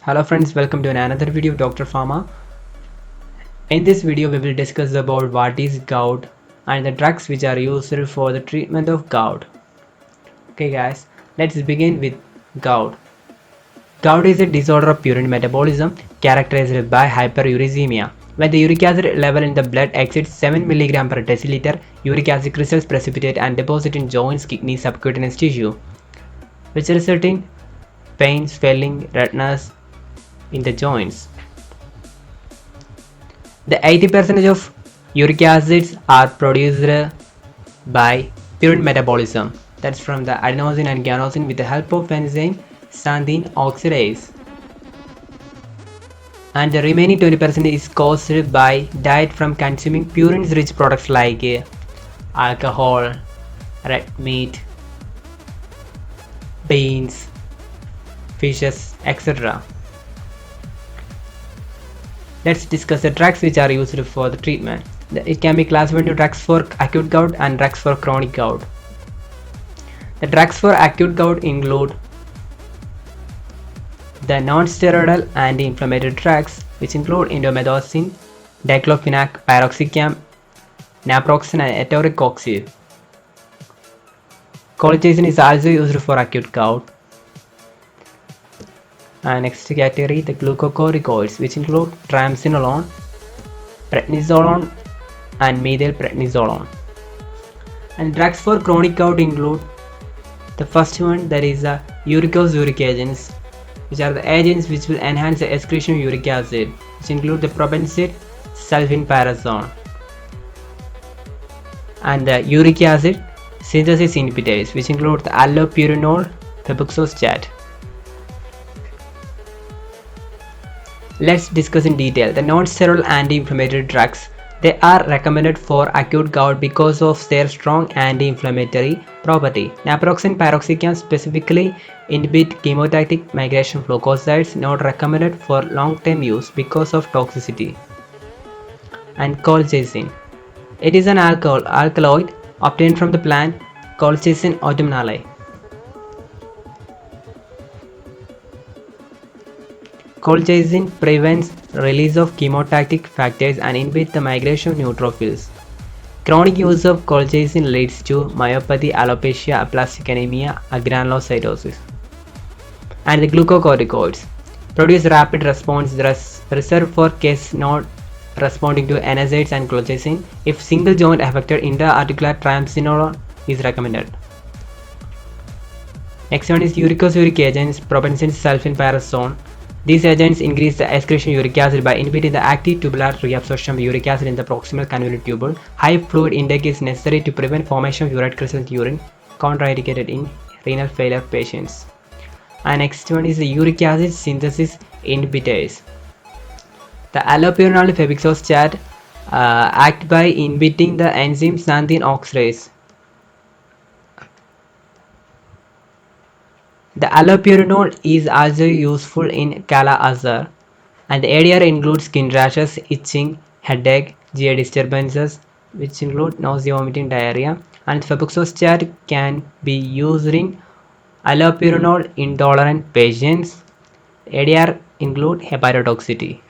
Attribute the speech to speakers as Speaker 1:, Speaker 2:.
Speaker 1: Hello friends, welcome to another video of Dr. Pharma. In this video we will discuss about what is gout and the drugs which are used for the treatment of gout. Okay guys, let's begin with gout. Gout is a disorder of urine metabolism characterized by hyperuricemia. When the uric acid level in the blood exceeds 7 mg per deciliter, uric acid crystals precipitate and deposit in joints, kidneys, subcutaneous tissue, which result in pain, swelling, redness in the joints. The 80% of uric acids are produced by purine metabolism, that's from the adenosine and guanosine with the help of enzyme xanthine oxidase. And the remaining 20% is caused by diet from consuming purines rich products like alcohol, red meat, beans, fishes, etc. Let's discuss the drugs which are used for the treatment. It can be classified into drugs for acute gout and drugs for chronic gout. The drugs for acute gout include the non-steroidal anti-inflammatory drugs, which include indomethacin, diclofenac, piroxicam, naproxen, and etoricoxib. Colchicine is also used for acute gout. And next category, the glucocorticoids, which include triamcinolone, prednisolone, and methylprednisolone. And drugs for chronic gout include the first one, that is the uricosuric agents, which are the agents which will enhance the excretion of uric acid, which include the probenecid, sulfenpyrazone, and the uric acid synthesis inhibitors, which include the allopurinol, febuxostat. Let's discuss in detail the non-steroidal anti-inflammatory drugs. They are recommended for acute gout because of their strong anti-inflammatory property. Naproxen, piroxicam specifically inhibit chemotactic migration of leukocytes, not recommended for long-term use because of toxicity. And colchicine. It is an alkaloid obtained from the plant Colchicine autumnale. Colchicine prevents release of chemotactic factors and inhibits the migration of neutrophils. Chronic use of colchicine leads to myopathy, alopecia, aplastic anemia, agranulocytosis. And the glucocorticoids produce rapid response reserved for cases not responding to NSAIDs and colchicine. If single joint affected, intra-articular triamcinolone is recommended. Next one is uricosuric agents, probenecid, sulfenpyrazone. These agents increase the excretion of uric acid by inhibiting the active tubular reabsorption of uric acid in the proximal convoluted tubule. High fluid intake is necessary to prevent formation of urate crystals in urine, contraindicated in renal failure patients. And next one is the uric acid synthesis inhibitors. The allopurinol febuxostat act by inhibiting the enzyme xanthine oxidase. The allopurinol is also useful in Kala-Azar, and the ADR includes skin rashes, itching, headache, GI disturbances, which include nausea, vomiting, diarrhea, and febuxostat can be used in allopurinol intolerant patients. ADR include hepatotoxicity.